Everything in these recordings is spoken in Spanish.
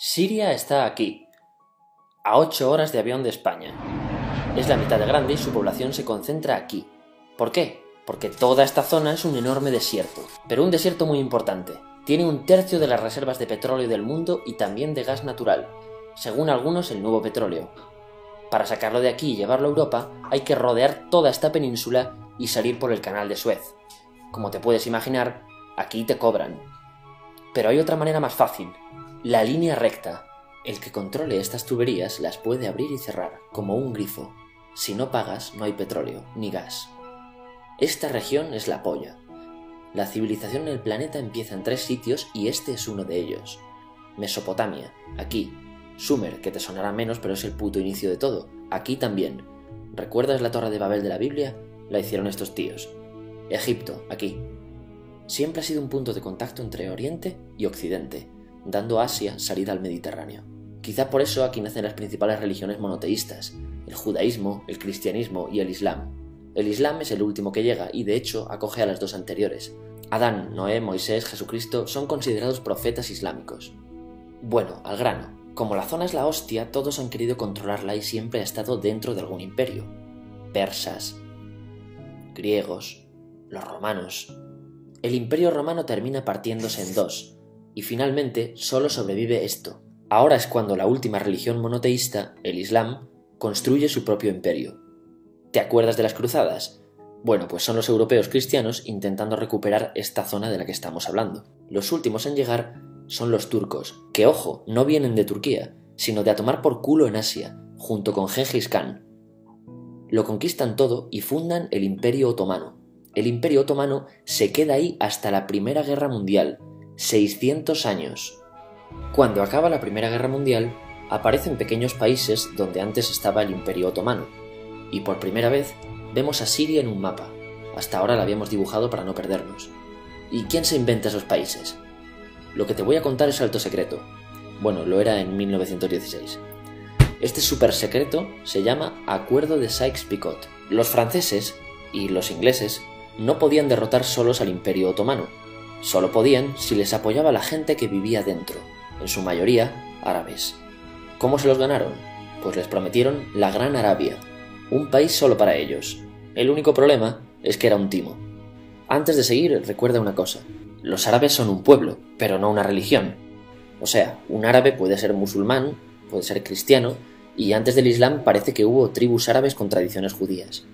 Siria está aquí, a 8 horas de avión de España. Es la mitad de grande y su población se concentra aquí. ¿Por qué? Porque toda esta zona es un enorme desierto, pero un desierto muy importante. Tiene 1/3 de las reservas de petróleo del mundo y también de gas natural, según algunos el nuevo petróleo. Para sacarlo de aquí y llevarlo a Europa hay que rodear toda esta península y salir por el canal de Suez. Como te puedes imaginar, aquí te cobran. Pero hay otra manera más fácil, la línea recta. El que controle estas tuberías las puede abrir y cerrar, como un grifo. Si no pagas, no hay petróleo, ni gas. Esta región es la polla. La civilización en el planeta empieza en 3 sitios y este es uno de ellos. Mesopotamia, aquí. Sumer, que te sonará menos, pero es el puto inicio de todo. Aquí también. ¿Recuerdas la Torre de Babel de la Biblia? La hicieron estos tíos. Egipto, aquí. Siempre ha sido un punto de contacto entre Oriente y Occidente, dando a Asia salida al Mediterráneo. Quizá por eso aquí nacen las principales religiones monoteístas, el judaísmo, el cristianismo y el islam. El islam es el último que llega y de hecho acoge a las 2 anteriores. Adán, Noé, Moisés, Jesucristo son considerados profetas islámicos. Bueno, al grano. Como la zona es la hostia, todos han querido controlarla y siempre ha estado dentro de algún imperio. Persas, griegos, los romanos. El imperio romano termina partiéndose en 2, y finalmente solo sobrevive esto. Ahora es cuando la última religión monoteísta, el Islam, construye su propio imperio. ¿Te acuerdas de las cruzadas? Bueno, pues son los europeos cristianos intentando recuperar esta zona de la que estamos hablando. Los últimos en llegar son los turcos, que ojo, no vienen de Turquía, sino de a tomar por culo en Asia, junto con Gengis Khan. Lo conquistan todo y fundan el Imperio Otomano. El Imperio Otomano se queda ahí hasta la Primera Guerra Mundial, 600 años. Cuando acaba la Primera Guerra Mundial, aparecen pequeños países donde antes estaba el Imperio Otomano, y por primera vez vemos a Siria en un mapa. Hasta ahora la habíamos dibujado para no perdernos. ¿Y quién se inventa esos países? Lo que te voy a contar es alto secreto. Bueno, lo era en 1916. Este súper secreto se llama Acuerdo de Sykes-Picot. Los franceses y los ingleses no podían derrotar solos al Imperio Otomano. Solo podían si les apoyaba la gente que vivía dentro, en su mayoría árabes. ¿Cómo se los ganaron? Pues les prometieron la Gran Arabia, un país solo para ellos. El único problema es que era un timo. Antes de seguir, recuerda una cosa. Los árabes son un pueblo, pero no una religión. O sea, un árabe puede ser musulmán, puede ser cristiano, y antes del Islam parece que hubo tribus árabes con tradiciones judías.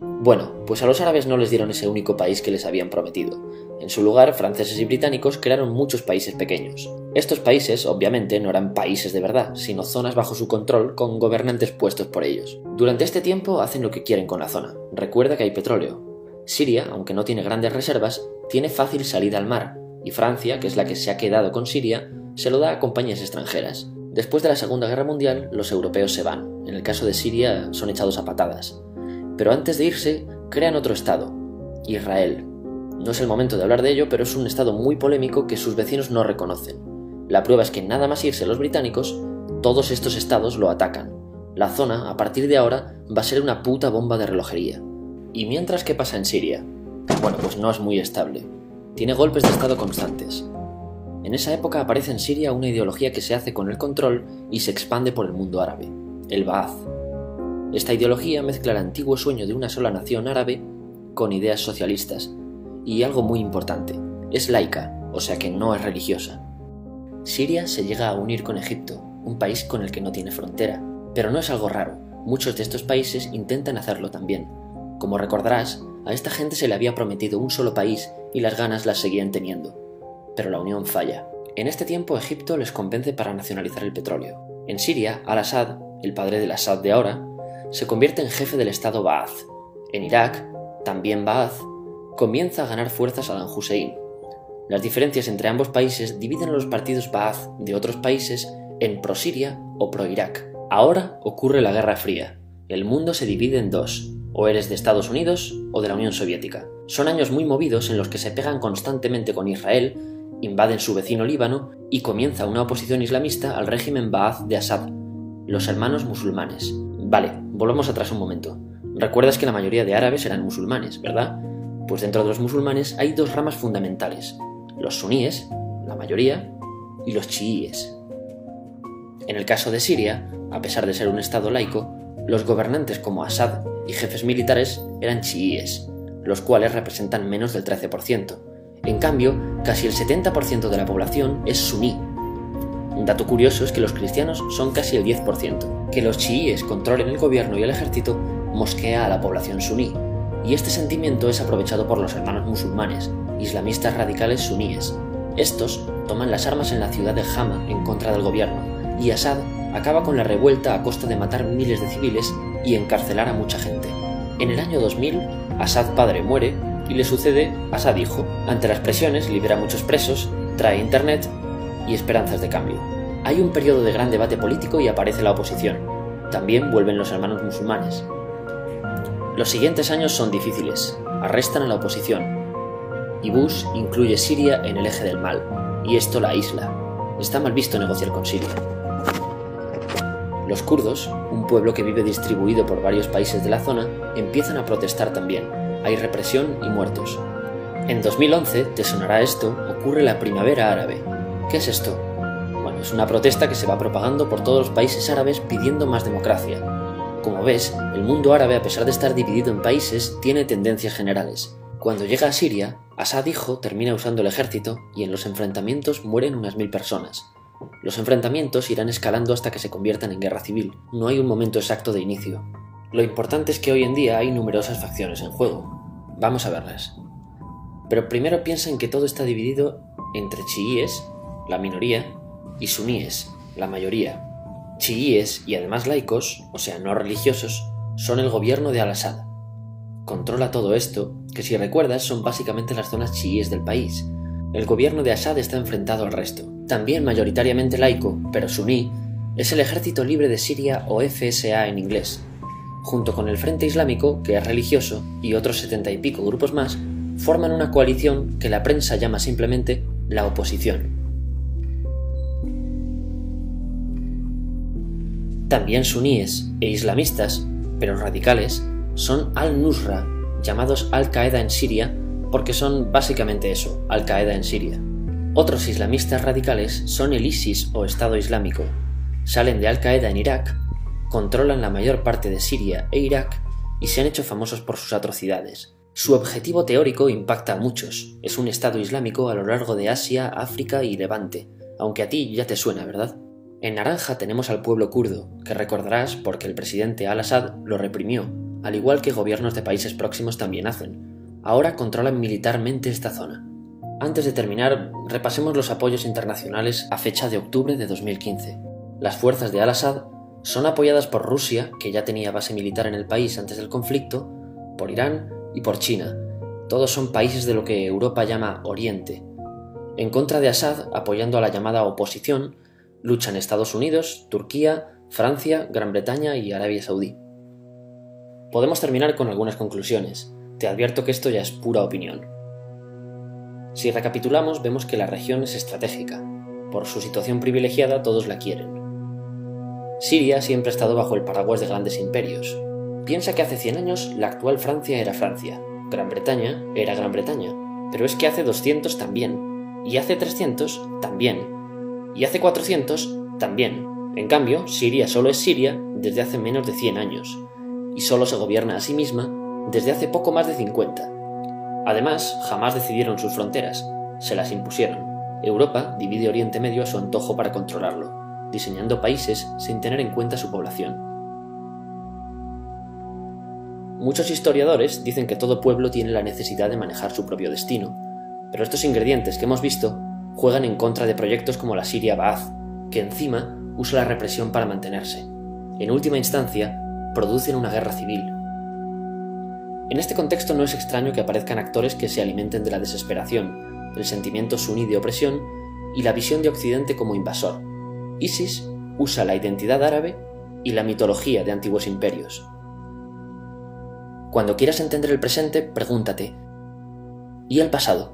Bueno, pues a los árabes no les dieron ese único país que les habían prometido. En su lugar, franceses y británicos crearon muchos países pequeños. Estos países, obviamente, no eran países de verdad, sino zonas bajo su control con gobernantes puestos por ellos. Durante este tiempo hacen lo que quieren con la zona. Recuerda que hay petróleo. Siria, aunque no tiene grandes reservas, tiene fácil salida al mar, y Francia, que es la que se ha quedado con Siria, se lo da a compañías extranjeras. Después de la Segunda Guerra Mundial, los europeos se van. En el caso de Siria, son echados a patadas. Pero antes de irse, crean otro estado, Israel. No es el momento de hablar de ello, pero es un estado muy polémico que sus vecinos no reconocen. La prueba es que nada más irse los británicos, todos estos estados lo atacan. La zona, a partir de ahora, va a ser una puta bomba de relojería. ¿Y mientras qué pasa en Siria? Bueno, pues no es muy estable. Tiene golpes de estado constantes. En esa época aparece en Siria una ideología que se hace con el control y se expande por el mundo árabe, el Ba'ath. Esta ideología mezcla el antiguo sueño de una sola nación árabe con ideas socialistas. Y algo muy importante, es laica, o sea que no es religiosa. Siria se llega a unir con Egipto, un país con el que no tiene frontera. Pero no es algo raro, muchos de estos países intentan hacerlo también. Como recordarás, a esta gente se le había prometido un solo país y las ganas las seguían teniendo. Pero la unión falla. En este tiempo Egipto les convence para nacionalizar el petróleo. En Siria, Al-Assad, el padre del Assad de ahora, se convierte en jefe del estado Ba'ath. En Irak, también Ba'ath, comienza a ganar fuerzas Saddam Hussein. Las diferencias entre ambos países dividen a los partidos Ba'ath de otros países en pro-Siria o pro-Irak. Ahora ocurre la Guerra Fría. El mundo se divide en 2, o eres de Estados Unidos o de la Unión Soviética. Son años muy movidos en los que se pegan constantemente con Israel, invaden su vecino Líbano y comienza una oposición islamista al régimen Ba'ath de Assad, los hermanos musulmanes. Vale, volvamos atrás un momento. Recuerdas que la mayoría de árabes eran musulmanes, ¿verdad? Pues dentro de los musulmanes hay 2 ramas fundamentales, los suníes, la mayoría, y los chiíes. En el caso de Siria, a pesar de ser un estado laico, los gobernantes como Assad y jefes militares eran chiíes, los cuales representan menos del 13%. En cambio, casi el 70% de la población es suní. Un dato curioso es que los cristianos son casi el 10%. Que los chiíes controlen el gobierno y el ejército mosquea a la población suní, y este sentimiento es aprovechado por los hermanos musulmanes, islamistas radicales suníes. Estos toman las armas en la ciudad de Hama en contra del gobierno, y Assad acaba con la revuelta a costa de matar miles de civiles y encarcelar a mucha gente. En el año 2000, Assad padre muere y le sucede Assad hijo. Ante las presiones libera a muchos presos, trae internet y esperanzas de cambio. Hay un periodo de gran debate político y aparece la oposición. También vuelven los hermanos musulmanes. Los siguientes años son difíciles. Arrestan a la oposición. Y Bush incluye Siria en el eje del mal, y esto la aísla. Está mal visto negociar con Siria. Los kurdos, un pueblo que vive distribuido por varios países de la zona, empiezan a protestar también. Hay represión y muertos. En 2011, te sonará esto, ocurre la Primavera Árabe. ¿Qué es esto? Bueno, es una protesta que se va propagando por todos los países árabes pidiendo más democracia. Como ves, el mundo árabe, a pesar de estar dividido en países, tiene tendencias generales. Cuando llega a Siria, Assad hijo termina usando el ejército y en los enfrentamientos mueren unas 1000 personas. Los enfrentamientos irán escalando hasta que se conviertan en guerra civil. No hay un momento exacto de inicio. Lo importante es que hoy en día hay numerosas facciones en juego. Vamos a verlas. Pero primero piensa en que todo está dividido entre chiíes, la minoría, y suníes, la mayoría. Chiíes y además laicos, o sea no religiosos, son el gobierno de Al-Assad. Controla todo esto, que si recuerdas son básicamente las zonas chiíes del país. El gobierno de Assad está enfrentado al resto. También mayoritariamente laico, pero suní, es el Ejército Libre de Siria o FSA en inglés. Junto con el Frente Islámico, que es religioso, y otros 70 y pico grupos más, forman una coalición que la prensa llama simplemente la oposición. También suníes e islamistas, pero radicales, son Al-Nusra, llamados Al-Qaeda en Siria, porque son básicamente eso, Al-Qaeda en Siria. Otros islamistas radicales son el ISIS o Estado Islámico. Salen de Al-Qaeda en Irak, controlan la mayor parte de Siria e Irak y se han hecho famosos por sus atrocidades. Su objetivo teórico impacta a muchos. Es un Estado Islámico a lo largo de Asia, África y Levante, aunque a ti ya te suena, ¿verdad? En naranja tenemos al pueblo kurdo, que recordarás porque el presidente Al-Assad lo reprimió, al igual que gobiernos de países próximos también hacen. Ahora controlan militarmente esta zona. Antes de terminar, repasemos los apoyos internacionales a fecha de octubre de 2015. Las fuerzas de Al-Assad son apoyadas por Rusia, que ya tenía base militar en el país antes del conflicto, por Irán y por China. Todos son países de lo que Europa llama Oriente. En contra de Assad, apoyando a la llamada oposición, luchan Estados Unidos, Turquía, Francia, Gran Bretaña y Arabia Saudí. Podemos terminar con algunas conclusiones. Te advierto que esto ya es pura opinión. Si recapitulamos, vemos que la región es estratégica. Por su situación privilegiada, todos la quieren. Siria siempre ha estado bajo el paraguas de grandes imperios. Piensa que hace 100 años la actual Francia era Francia, Gran Bretaña era Gran Bretaña, pero es que hace 200 también, y hace 300 también, y hace 400 también. En cambio, Siria solo es Siria desde hace menos de 100 años, y solo se gobierna a sí misma desde hace poco más de 50. Además, jamás decidieron sus fronteras, se las impusieron. Europa divide Oriente Medio a su antojo para controlarlo, diseñando países sin tener en cuenta su población. Muchos historiadores dicen que todo pueblo tiene la necesidad de manejar su propio destino, pero estos ingredientes que hemos visto juegan en contra de proyectos como la Siria Ba'ath, que encima usa la represión para mantenerse. En última instancia, producen una guerra civil. En este contexto no es extraño que aparezcan actores que se alimenten de la desesperación, el sentimiento suní de opresión y la visión de Occidente como invasor. ISIS usa la identidad árabe y la mitología de antiguos imperios. Cuando quieras entender el presente, pregúntate: ¿y el pasado?